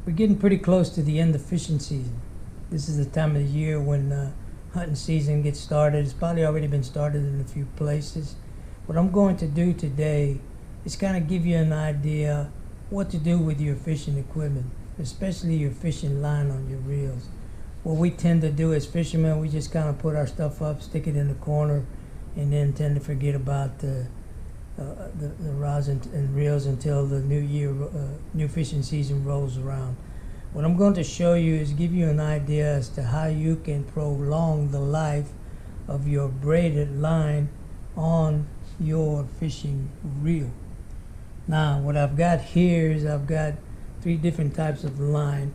We're getting pretty close to the end of fishing season. This is the time of the year when hunting season gets started. It's probably already been started in a few places. What I'm going to do today is kind of give you an idea what to do with your fishing equipment, especially your fishing line on your reels. What we tend to do as fishermen, we just kind of put our stuff up, stick it in the corner, and then tend to forget about the rods and reels until the new fishing season rolls around. What I'm going to show you is give you an idea as to how you can prolong the life of your braided line on your fishing reel. Now, what I've got here is I've got 3 different types of line.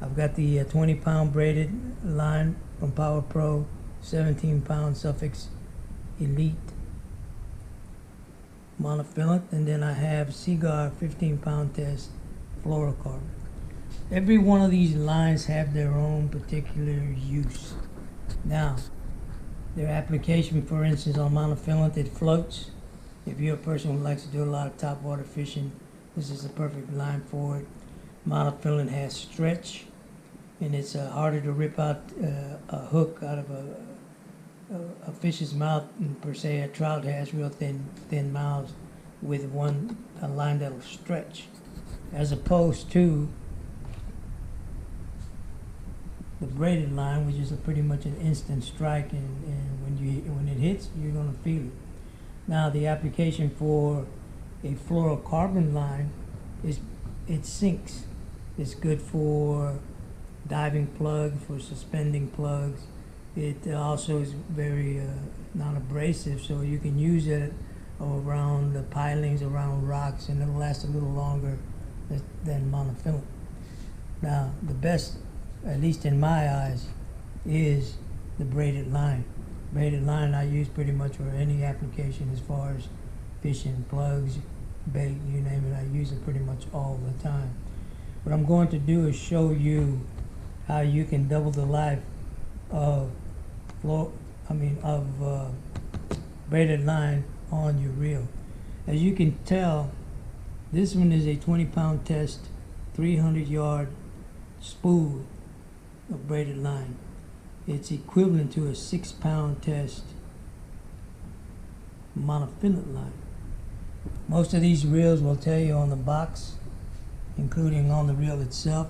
I've got the 20-pound braided line from Power Pro, 17-pound Suffix Elite monofilament, and then I have Seaguar 15-pound test fluorocarbon. Every one of these lines have their own particular use. Now, their application, for instance, on monofilament, it floats. If you're a person who likes to do a lot of topwater fishing, this is the perfect line for it. Monofilament has stretch, and it's harder to rip out a hook out of a fish's mouth, and per se a trout has real thin mouths with a line that'll stretch, as opposed to the braided line, which is pretty much an instant strike, and when it hits, you're going to feel it. Now, the application for a fluorocarbon line is it sinks. It's good for diving plugs, for suspending plugs. It also is very non-abrasive, so you can use it around the pilings, around rocks, and it'll last a little longer than monofilament. Now, the best, at least in my eyes, is the braided line. Braided line I use pretty much for any application as far as fishing, plugs, bait, you name it. I use it pretty much all the time. What I'm going to do is show you how you can double the life of braided line on your reel. As you can tell, this one is a 20-pound test, 300-yard spool of braided line. It's equivalent to a 6-pound test monofilament line. Most of these reels will tell you on the box, including on the reel itself,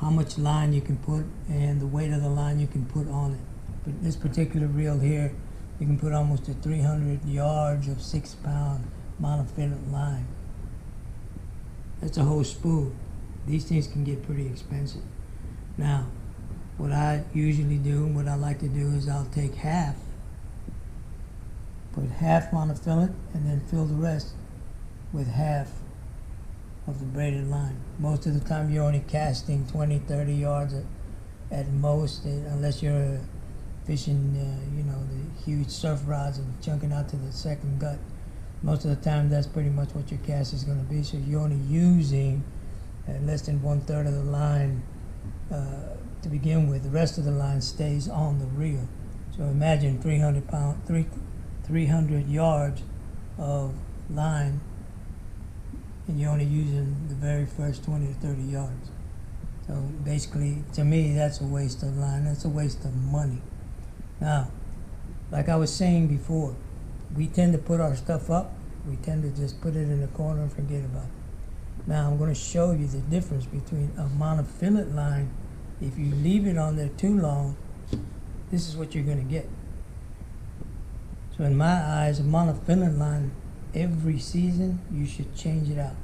how much line you can put and the weight of the line you can put on it. But this particular reel here, you can put almost to 300 yards of 6-pound monofilament line. That's a whole spool. These things can get pretty expensive. Now, what I usually do, what I like to do is I'll take put half monofilament, and then fill the rest with half of the braided line. Most of the time you're only casting 20, 30 yards at most, unless you're fishing, the huge surf rods and chunking out to the second gut. Most of the time that's pretty much what your cast is going to be, so you're only using less than 1/3 of the line to begin with. The rest of the line stays on the reel. So imagine 300 yards of line, and you're only using the very first 20 to 30 yards. So basically, to me, that's a waste of line. That's a waste of money. Now, like I was saying before, we tend to put our stuff up. We tend to just put it in the corner and forget about it. Now, I'm going to show you the difference between a monofilament line. If you leave it on there too long, this is what you're going to get. So in my eyes, a monofilament line, every season, you should change it out.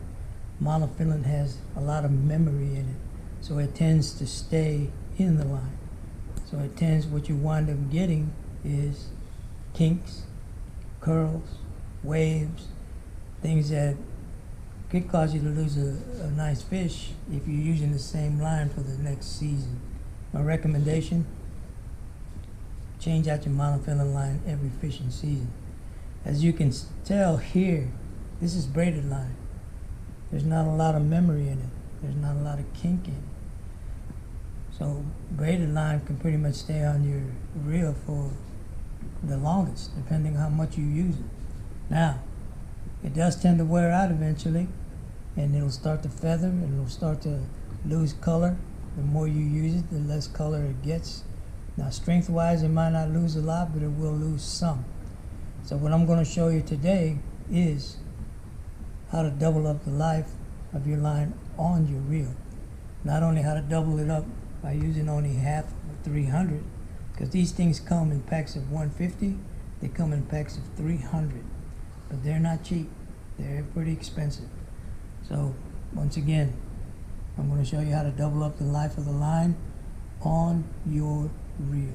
Monofilament has a lot of memory in it, so it tends to stay in the line. So what you wind up getting is kinks, curls, waves, things that could cause you to lose a nice fish if you're using the same line for the next season. My recommendation, change out your monofilament line every fishing season. As you can tell here, this is braided line. There's not a lot of memory in it. There's not a lot of kink in it. So braided line can pretty much stay on your reel for the longest, depending on how much you use it. Now, it does tend to wear out eventually, and it'll start to feather and it'll start to lose color. The more you use it, the less color it gets. Now, strength wise, it might not lose a lot, but it will lose some. So what I'm going to show you today is how to double up the life of your line on your reel. Not only how to double it up by using only half of 300, because these things come in packs of 150, they come in packs of 300, but they're not cheap. They're pretty expensive. So once again, I'm going to show you how to double up the life of the line on your reel.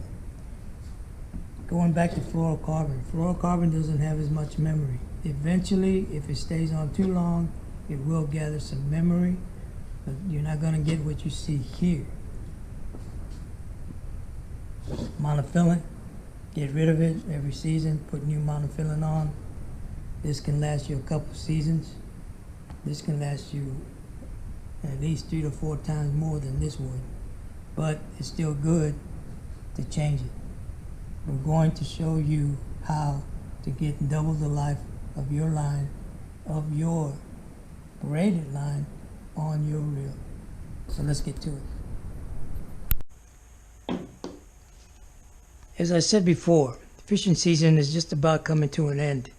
Going back to fluorocarbon. Fluorocarbon doesn't have as much memory. Eventually, if it stays on too long, it will gather some memory, but you're not going to get what you see here. Monofilament, get rid of it every season, put new monofilament on. This can last you a couple seasons. This can last you at least 3 to 4 times more than this would, but it's still good to change it. We're going to show you how to get double the life of your line, of your braided line on your reel. So let's get to it. As I said before, fishing season is just about coming to an end.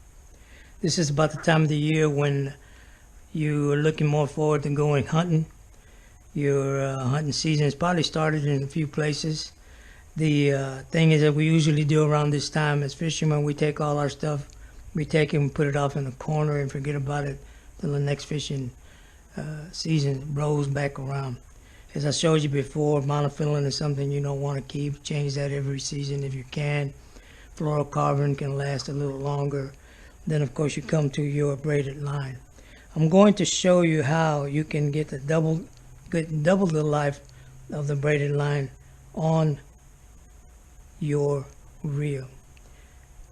This is about the time of the year when you are looking more forward to going hunting. Your hunting season has probably started in a few places. The thing is that we usually do around this time as fishermen, we take all our stuff, we take it and put it off in a corner and forget about it till the next fishing season rolls back around. As I showed you before, monofilament is something you don't want to keep. Change that every season if you can. Fluorocarbon can last a little longer. Then of course you come to your braided line. I'm going to show you how you can get double the life of the braided line on your reel.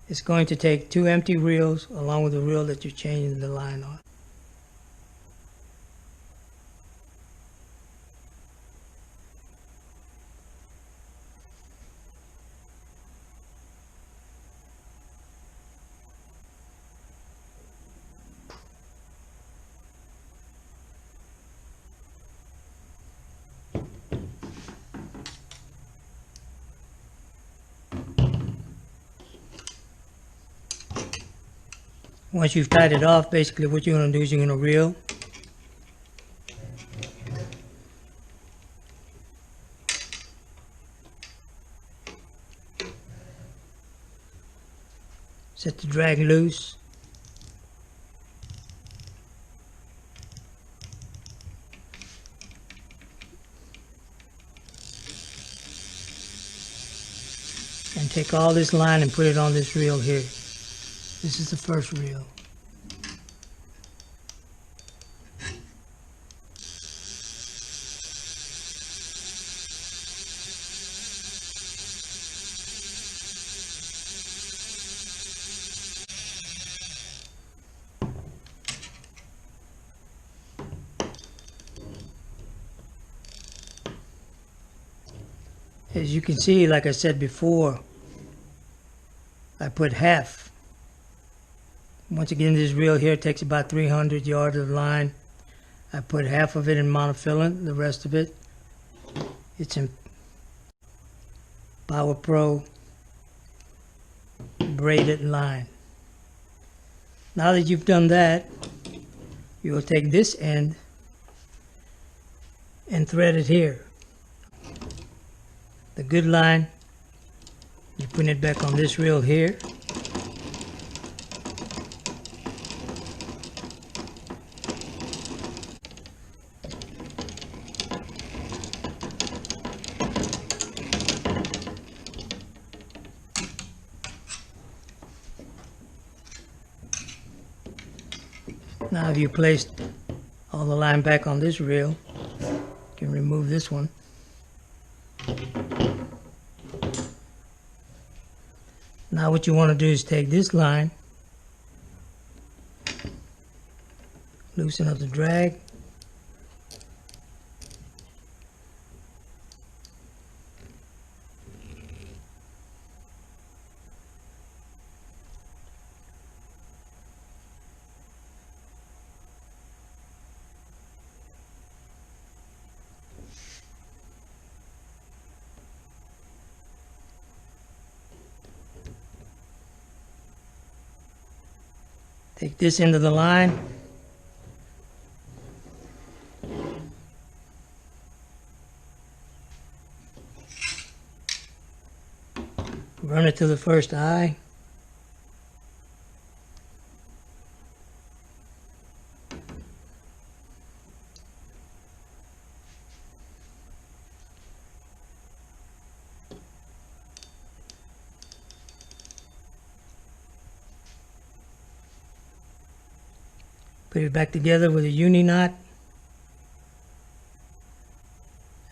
It's going to take 2 empty reels along with the reel that you're changing the line on. Once you've tied it off, basically what you're going to do is you're going to reel. Set the drag loose. And take all this line and put it on this reel here. This is the first reel. As you can see, like I said before, I put half. Once again, this reel here takes about 300 yards of line. I put half of it in monofilament, the rest of it, it's in Power Pro braided line. Now that you've done that, you will take this end and thread it here. The good line, you put it back on this reel here. Now if you placed all the line back on this reel, you can remove this one. Now what you want to do is take this line, loosen up the drag, Take this into the line. Run it to the first eye. Put it back together with a uni knot.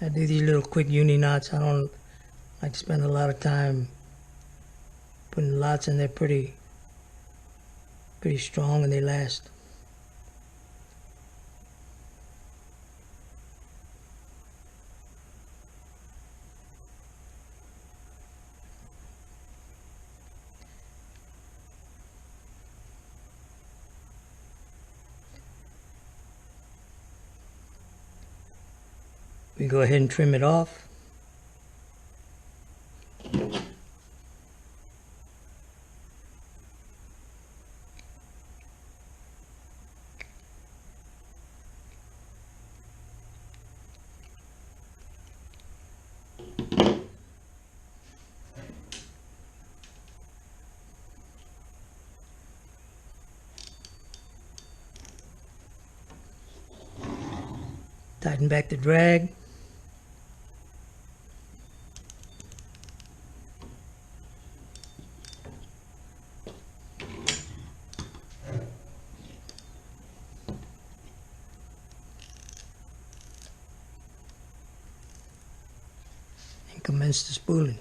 I do these little quick uni knots. I don't like to spend a lot of time putting lots in there. Pretty strong, and they last. We go ahead and trim it off. Tighten back the drag. And commence the spooling.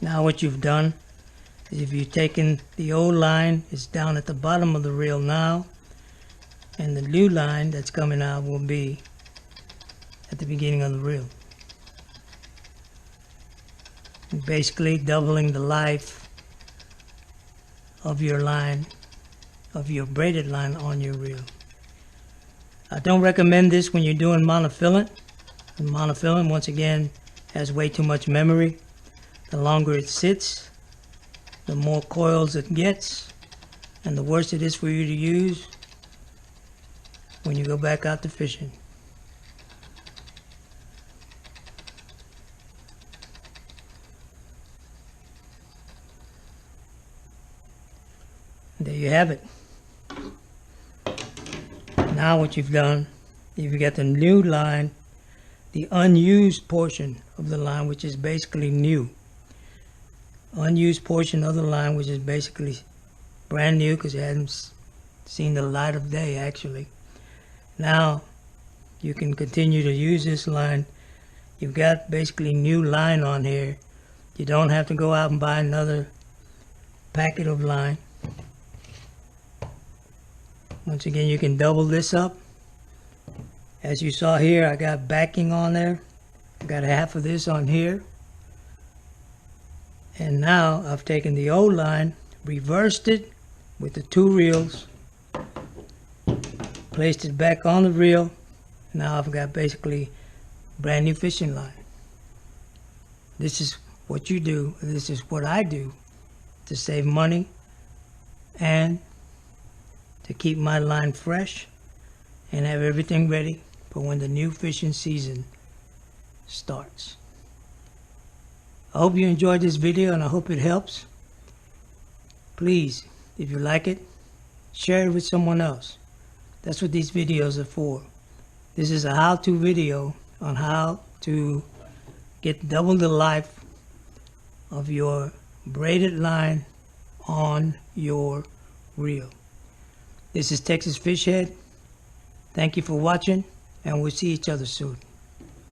Now what you've done is, if you've taken the old line, it's down at the bottom of the reel now, and the new line that's coming out will be at the beginning of the reel. And basically doubling the life of your line, of your braided line on your reel. I don't recommend this when you're doing monofilament. And monofilament, once again, has way too much memory. The longer it sits, the more coils it gets, and the worse it is for you to use when you go back out to fishing. There you have it. Now what you've done, you've got the new line, the unused portion of the line, which is basically new. Unused portion of the line, which is basically brand new because it hasn't seen the light of day actually. Now you can continue to use this line. You've got basically new line on here. You don't have to go out and buy another packet of line. Once again, you can double this up. As you saw here, I got backing on there. I got half of this on here. And now I've taken the old line, reversed it with the two reels, placed it back on the reel. Now I've got basically brand new fishing line. This is what you do. This is what I do to save money and to keep my line fresh and have everything ready for when the new fishing season starts. I hope you enjoyed this video, and I hope it helps. Please, if you like it, share it with someone else. That's what these videos are for. This is a how-to video on how to get double the life of your braided line on your reel. This is Texas Fish Head. Thank you for watching, and we'll see each other soon.